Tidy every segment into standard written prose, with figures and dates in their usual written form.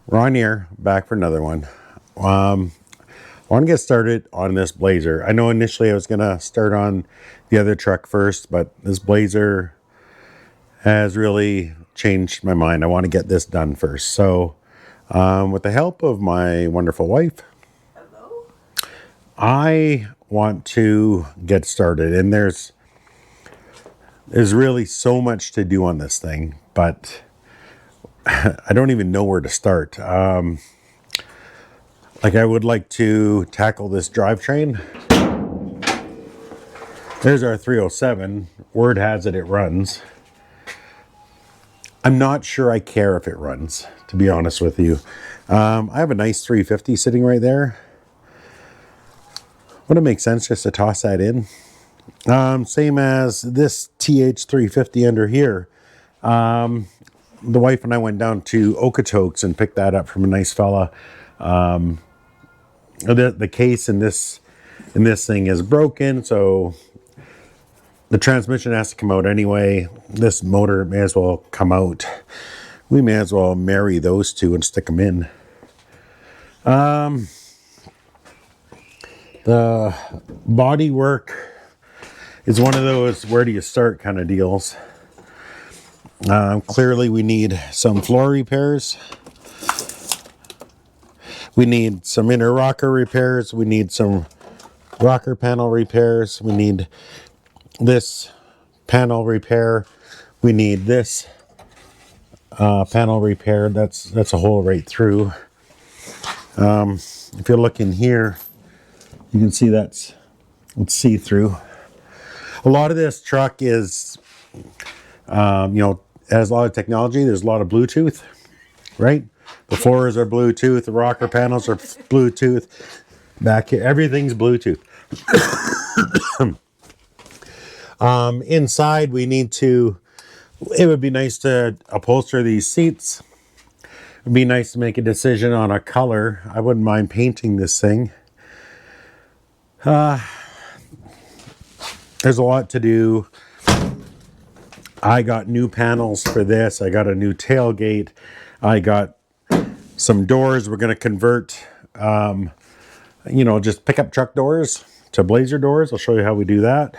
Ron here, back for another one. I want to get started on this Blazer. I know initially I was going to start on the other truck first, but this Blazer has really changed my mind. I want to get this done first. So, with the help of my wonderful wife, I want to get started. And there's really so much to do on this thing, but I don't even know where to start. I would like to tackle this drivetrain. There's our 307. Word has it runs. I'm not sure I care if it runs, to be honest with you. I have a nice 350 sitting right there. Would it make sense just to toss that in? Same as this TH350 under here. The wife and I went down to Okotoks and picked that up from a nice fella. The case in this thing is broken, so the transmission has to come out anyway. This motor may as well come out. We may as well marry those two and stick them in. The body work is one of those where do you start kind of deals. Clearly we need some floor repairs. We need some inner rocker repairs. We need some rocker panel repairs. We need this panel repair. We need this panel repair. That's a hole right through. If you look in here, you can see it's see-through. A lot of this truck is, has a lot of technology. There's a lot of Bluetooth, right? The floors are Bluetooth. The rocker panels are Bluetooth. Back here, everything's Bluetooth. Inside, it would be nice to upholster these seats. It would be nice to make a decision on a color. I wouldn't mind painting this thing. There's a lot to do. I got new panels for this. I got a new tailgate. I got some doors. We're going to convert, just pickup truck doors to Blazer doors. I'll show you how we do that.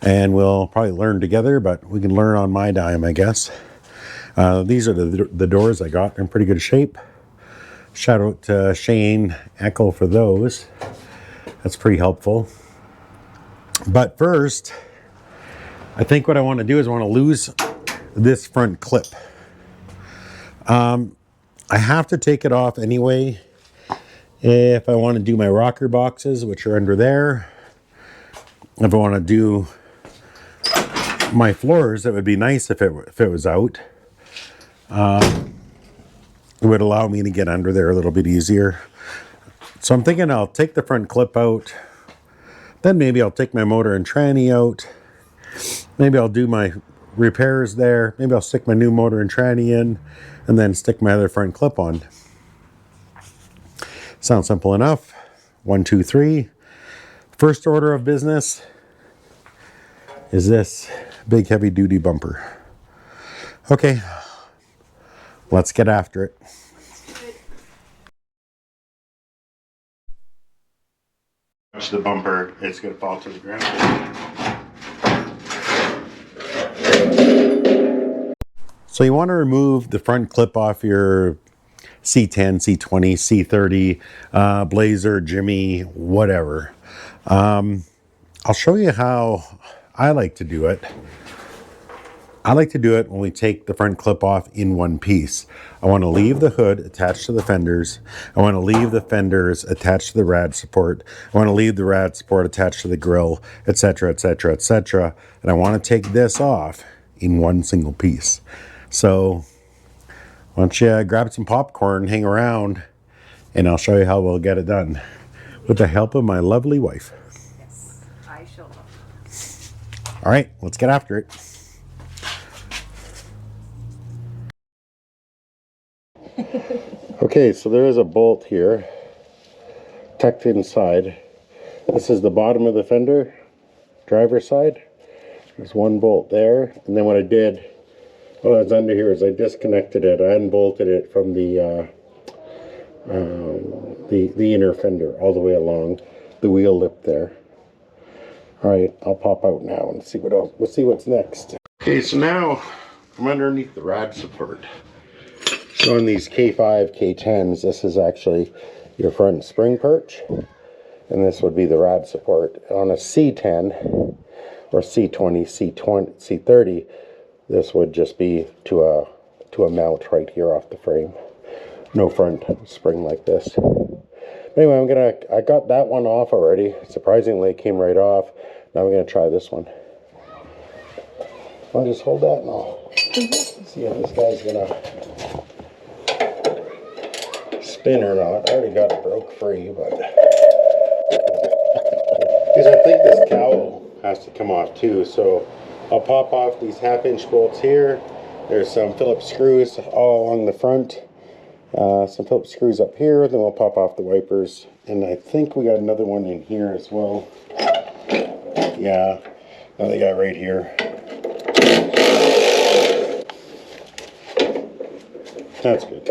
And we'll probably learn together, but we can learn on my dime, I guess. These are the doors I got. They're in pretty good shape. Shout out to Shane Eckel for those. That's pretty helpful. But first, I think what I want to do is I want to lose this front clip. I have to take it off anyway if I want to do my rocker boxes, which are under there. If I want to do my floors, it would be nice if it was out. It would allow me to get under there a little bit easier. So I'm thinking I'll take the front clip out. Then maybe I'll take my motor and tranny out. Maybe I'll do my repairs there. Maybe I'll stick my new motor and tranny in and then stick my other front clip on. Sounds simple enough. 1, 2, 3. First order of business is this big heavy duty bumper. Okay, let's get after it. Touch the bumper, it's going to fall to the ground. So you want to remove the front clip off your C10, C20, C30, Blazer, Jimmy, whatever. I'll show you how I like to do it. I like to do it when we take the front clip off in one piece. I want to leave the hood attached to the fenders. I want to leave the fenders attached to the rad support. I want to leave the rad support attached to the grill, etc., etc., etc. And I want to take this off in one single piece. So why don't you grab some popcorn, hang around, and I'll show you how we'll get it done with the help of my lovely wife. Yes, I shall love. All right, let's get after it. Okay, so there is a bolt here tucked inside. This is the bottom of the fender, driver's side. There's one bolt there, and then what I did Well, it's under here is I disconnected it. I unbolted it from the inner fender all the way along the wheel lip there. All right, I'll pop out now and see what else. We'll see what's next. Okay, so now I'm underneath the rad support. So on these K5, K10s, this is actually your front spring perch, and this would be the rad support. On a C10 or C20, C30, this would just be to a mount right here off the frame. No front spring like this. Anyway, I got that one off already. Surprisingly, it came right off. Now we're gonna try this one. I'll just hold that and I'll see if this guy's gonna spin or not. I already got it broke free, but because I think this cowl has to come off too. So I'll pop off these 1/2-inch bolts here. There's some Phillips screws all along the front. Some Phillips screws up here. Then we'll pop off the wipers. And I think we got another one in here as well. Yeah, another guy right here. That's good.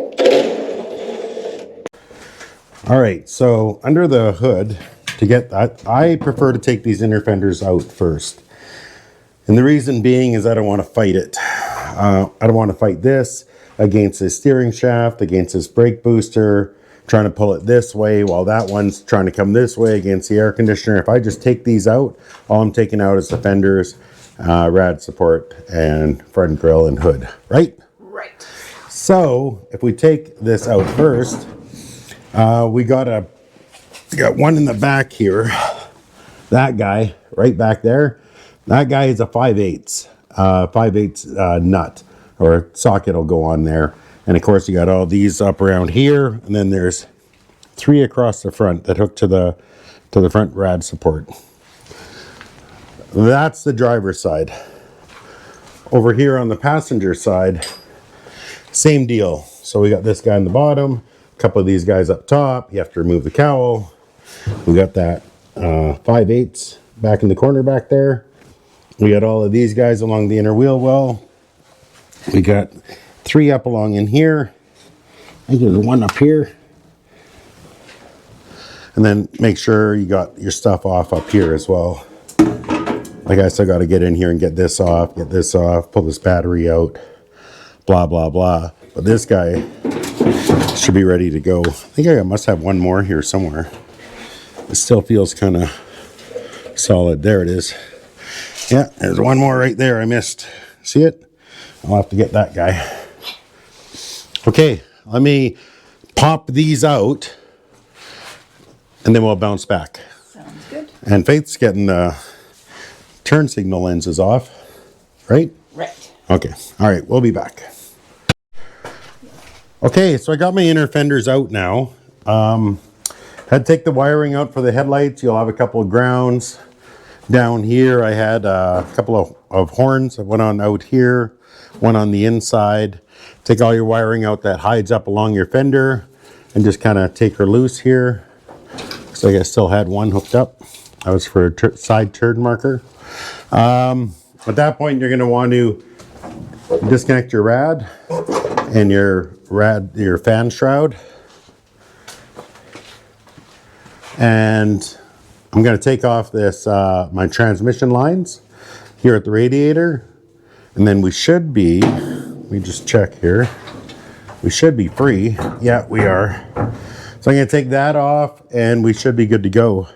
All right, so under the hood, to get that, I prefer to take these inner fenders out first. And the reason being is I don't want to fight it. I don't want to fight this against this steering shaft, against this brake booster, trying to pull it this way while that one's trying to come this way against the air conditioner. If I just take these out, all I'm taking out is the fenders, rad support, and front grille and hood, right? Right. So if we take this out first, we got one in the back here. That guy right back there, that guy is a 5/8, 5/8 nut or socket will go on there. And of course you got all these up around here, and then there's 3 across the front that hook to the front rad support. That's the driver's side. Over here on the passenger side, same deal. So we got this guy on the bottom, a couple of these guys up top. You have to remove the cowl. We got that 5/8 back in the corner back there. We got all of these guys along the inner wheel well. We got 3 up along in here. I think there's 1 up here. And then make sure you got your stuff off up here as well. Like I still got to get in here and get this off, pull this battery out, blah, blah, blah. But this guy should be ready to go. I think I must have 1 more here somewhere. It still feels kind of solid. There it is. Yeah, there's 1 more right there I missed. See it? I'll have to get that guy. Okay, let me pop these out and then we'll bounce back. Sounds good. And Faith's getting the turn signal lenses off, right? Right. Okay, all right, we'll be back. Okay, so I got my inner fenders out now. Had to take the wiring out for the headlights. You'll have a couple of grounds. Down here I had a couple of horns. One on out here, one on the inside. Take all your wiring out that hides up along your fender and just kind of take her loose here. So I still had 1 hooked up. That was for a side turn marker. At that point you're going to want to disconnect your rad and your fan shroud. And I'm going to take off this my transmission lines here at the radiator, and then we should be, let me just check here, we should be free. Yeah, we are. So I'm going to take that off and we should be good to go.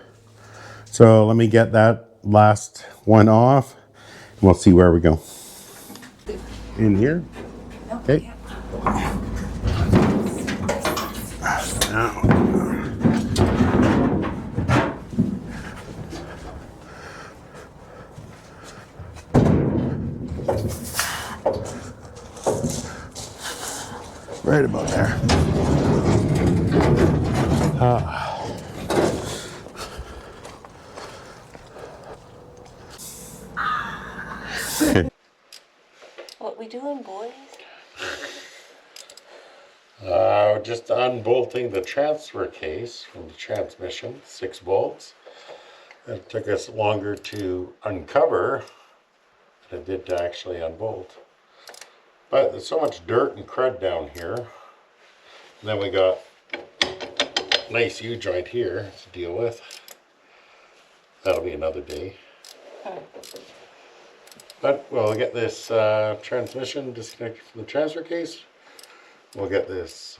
So let me get that last one off and we'll see where we go. In here? Okay. Now. Right about there. What we doing, boys? Just unbolting the transfer case from the transmission, 6 bolts. It took us longer to uncover than it did to actually unbolt. But there's so much dirt and crud down here. And then we got a nice U-joint here to deal with. That'll be another day. But we'll get this transmission disconnected from the transfer case. We'll get this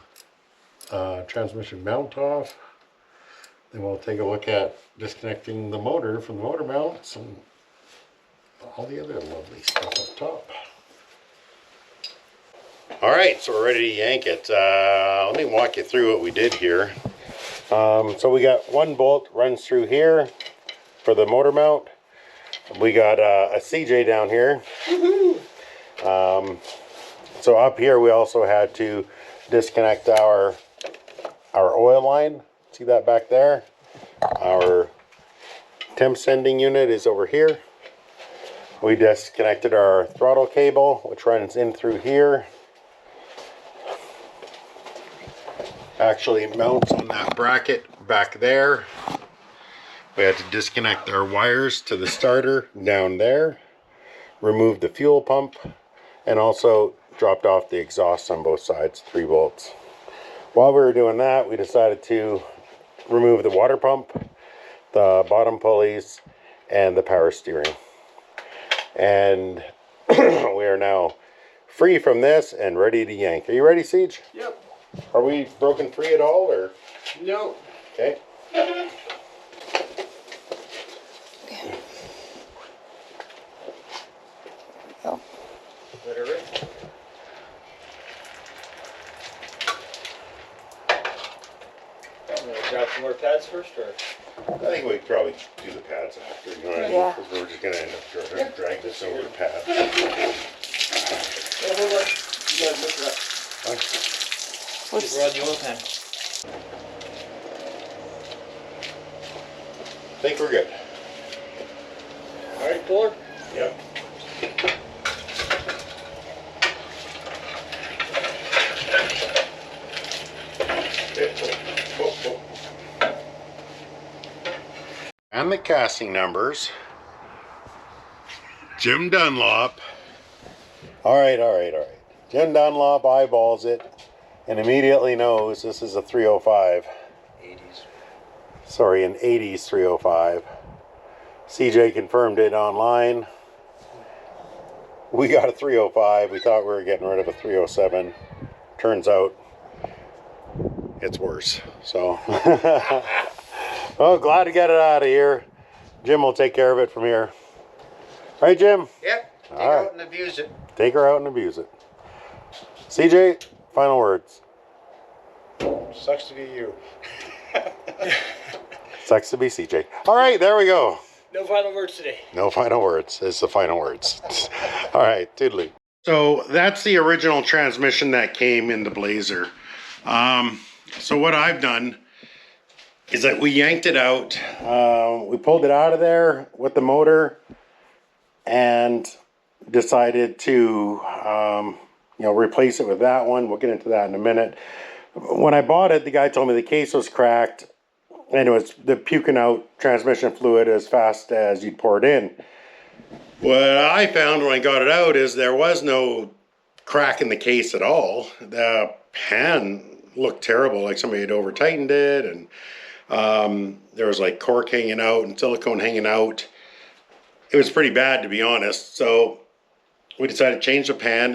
transmission mount off. Then we'll take a look at disconnecting the motor from the motor mounts and all the other lovely stuff up top. Alright, so we're ready to yank it. Let me walk you through what we did here. So we got one bolt runs through here for the motor mount. We got a CJ down here. So up here we also had to disconnect our oil line. See that back there? Our temp sending unit is over here. We disconnected our throttle cable, which runs in through here. Actually mounts on that bracket back there. We had to disconnect our wires to the starter down there, remove the fuel pump, and also dropped off the exhaust on both sides, 3 bolts. While we were doing that, we decided to remove the water pump, the bottom pulleys, and the power steering. And we are now free from this and ready to yank. Are you ready, Siege? Yep. Are we broken free at all, or? No. Okay. Oh. Let her rip. I'm gonna grab some more pads first, or? I think we probably do the pads after, you know what I mean? Yeah. Because we're just going to end up trying to drag this over the pad. Yeah, hold on. You gotta look it up. What's, We're on the oil pan. I think we're good. All right, Fuller. Yep. And the casting numbers. Jim Dunlop. All right. Jim Dunlop eyeballs it and immediately knows this is a 305. 80s. Sorry, an 80s 305. CJ confirmed it online. We got a 305. We thought we were getting rid of a 307. Turns out it's worse. So, well, glad to get it out of here. Jim will take care of it from here. Right, Jim? Yep. Take All it right. out and abuse it. Take her out and abuse it. CJ, final words. Sucks to be you. Sucks to be CJ. All right, there we go. No final words today. No final words. It's the final words. All right, toodaloo. So that's the original transmission that came in the Blazer. So what I've done is that we yanked it out. We pulled it out of there with the motor and decided to replace it with that one. We'll get into that in a minute. When I bought it, the guy told me the case was cracked and it was puking out transmission fluid as fast as you'd pour it in. What I found when I got it out is there was no crack in the case at all. The pan looked terrible, like somebody had over tightened it, and there was like cork hanging out and silicone hanging out. It was pretty bad, to be honest. So we decided to change the pan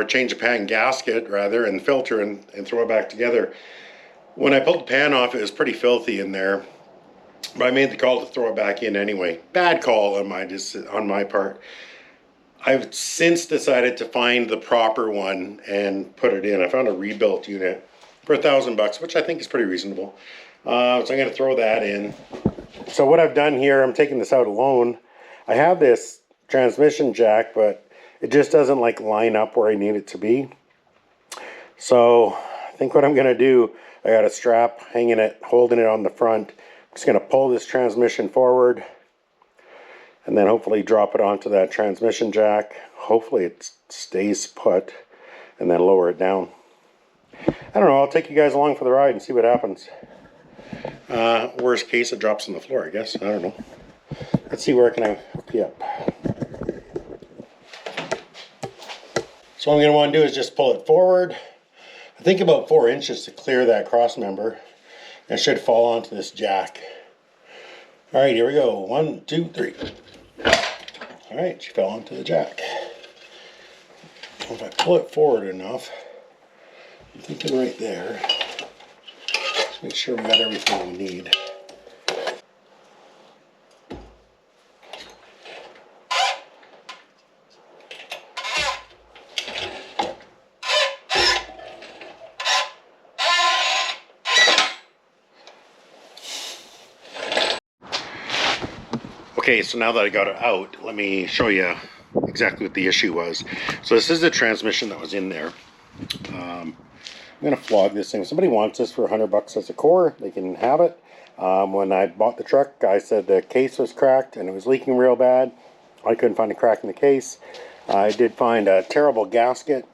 change the pan gasket rather, and filter and throw it back together. When I pulled the pan off, it was pretty filthy in there, but I made the call to throw it back in anyway. Bad call on my part. I've since decided to find the proper one and put it in. I found a rebuilt unit for $1,000, which I think is pretty reasonable. So I'm going to throw that in. So what I've done here, I'm taking this out alone. I have this transmission jack, but it just doesn't like line up where I need it to be. So I think what I'm going to do, I got a strap holding it on the front. I'm just going to pull this transmission forward and then hopefully drop it onto that transmission jack. Hopefully it stays put, and then lower it down. I don't know, I'll take you guys along for the ride and see what happens. Worst case, it drops on the floor, I guess. I don't know. Let's see, where can I hook you up? So what I'm going to want to do is just pull it forward. I think about 4 inches to clear that cross member. It should fall onto this jack. All right, here we go. 1, 2, 3. All right, she fell onto the jack. If I pull it forward enough, I'm thinking right there. Let's make sure we got everything we need. Okay, so now that I got it out, let me show you exactly what the issue was. So this is the transmission that was in there. I'm gonna flog this thing. If somebody wants this for $100 as a core, they can have it. When I bought the truck, I said the case was cracked and it was leaking real bad. I couldn't find a crack in the case. I did find a terrible gasket.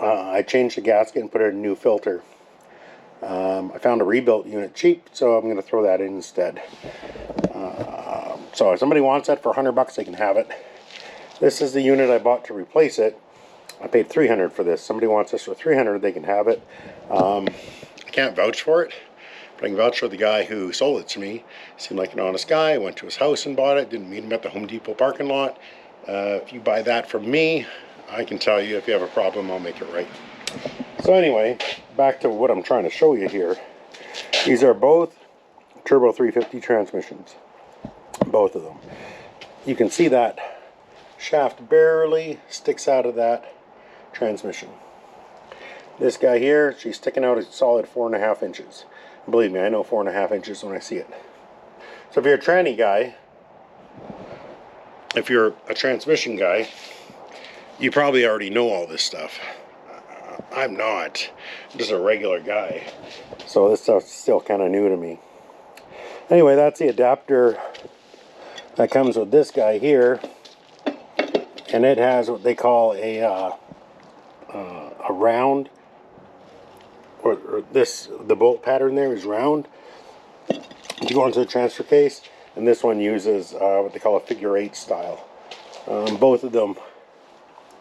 I changed the gasket and put in a new filter. I found a rebuilt unit cheap, so I'm gonna throw that in instead. So if somebody wants that for $100, they can have it. This is the unit I bought to replace it. I paid $300 for this. Somebody wants this for $300, they can have it. I can't vouch for it, but I can vouch for the guy who sold it to me. He seemed like an honest guy. I went to his house and bought it. Didn't meet him at the Home Depot parking lot. If you buy that from me, I can tell you if you have a problem, I'll make it right. So anyway, back to what I'm trying to show you here. These are both Turbo 350 transmissions. Both of them. You can see that shaft barely sticks out of that transmission. This guy here, she's sticking out a solid 4.5 inches. Believe me, I know 4.5 inches when I see it. So if you're a tranny guy, if you're a transmission guy, you probably already know all this stuff. I'm not. I'm just a regular guy. So this stuff's still kind of new to me. Anyway, that's the adapter that comes with this guy here. And it has what they call a round, or this, the bolt pattern there is round to go into the transfer case, and this one uses what they call a figure 8 style. Both of them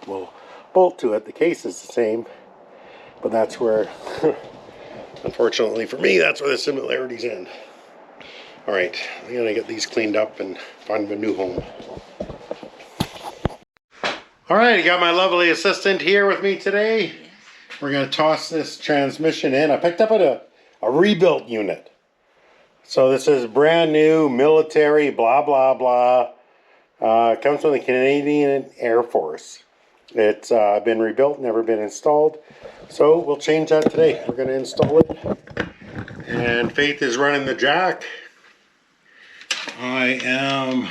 will bolt to it. The case is the same, but that's where, unfortunately for me, that's where the similarities end. All right, I'm gonna get these cleaned up and find them a new home. All right, I got my lovely assistant here with me today. We're gonna toss this transmission in. I picked up at a rebuilt unit. So this is brand new, military, blah, blah, blah. It comes from the Canadian Air Force. It's been rebuilt, never been installed. So we'll change that today. We're gonna install it. And Faith is running the jack. I am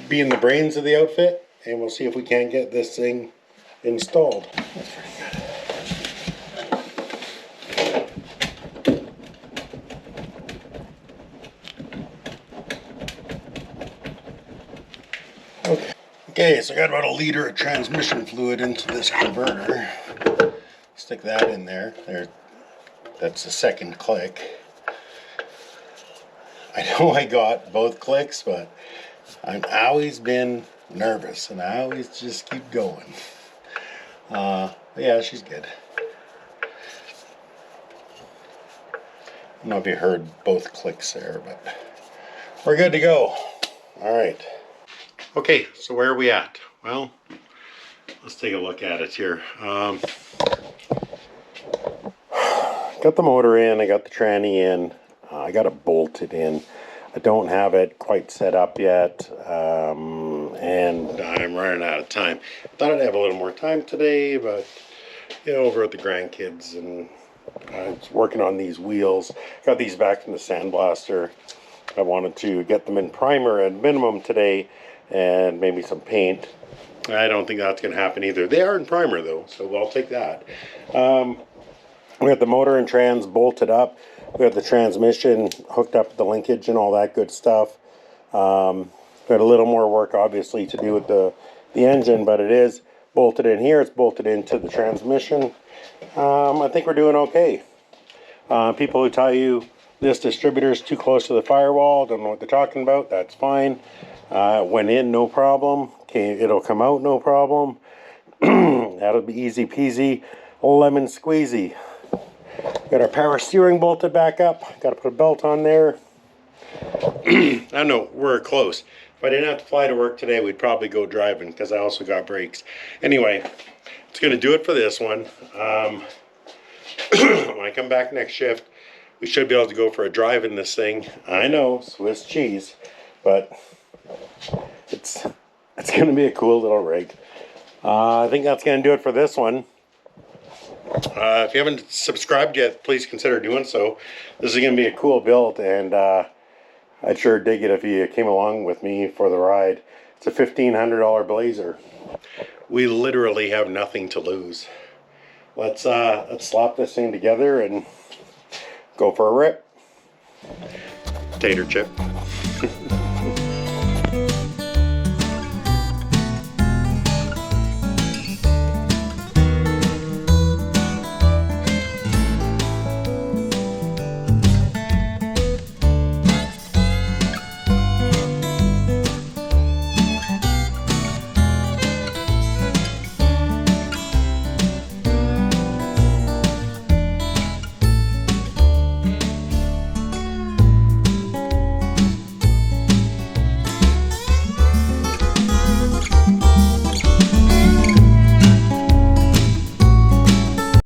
being the brains of the outfit. And we'll see if we can get this thing installed. That's pretty good. Okay, so I got about 1 liter of transmission fluid into this converter. Stick that in there. That's the second click. I know I got both clicks, but I've always been nervous and I always just keep going. Yeah, she's good. I don't know if you heard both clicks there, but we're good to go. All right. Okay, so where are we at? Well, let's take a look at it here. Got the motor in, I got the tranny in, I got it bolted in. I don't have it quite set up yet, and I'm running out of time. Thought I'd have a little more time today, but you know, over at the grandkids, and I was working on these wheels. Got these back from the sandblaster. I wanted to get them in primer at minimum today, and maybe some paint. I don't think that's going to happen either. They are in primer though, so I'll take that. We got the motor and trans bolted up. We got the transmission hooked up to the linkage and all that good stuff. Got a little more work obviously to do with the engine, but it is bolted in here. It's bolted into the transmission. I think we're doing okay. People who tell you this distributor is too close to the firewall, don't know what they're talking about, that's fine. Went in, no problem. Okay, it'll come out, no problem. That'll be easy peasy, lemon squeezy. Got our power steering bolted back up. Got to put a belt on there. I don't know, we're close. If I didn't have to fly to work today, we'd probably go driving because I also got brakes. Anyway, it's going to do it for this one. When I come back next shift, we should be able to go for a drive in this thing. I know, Swiss cheese, but it's going to be a cool little rig. I think that's going to do it for this one. If you haven't subscribed yet, please consider doing so. This is going to be a cool build, and I'd sure dig it if you came along with me for the ride. It's a $1,500 Blazer. We literally have nothing to lose. Let's slap this thing together and go for a rip. Tater chip.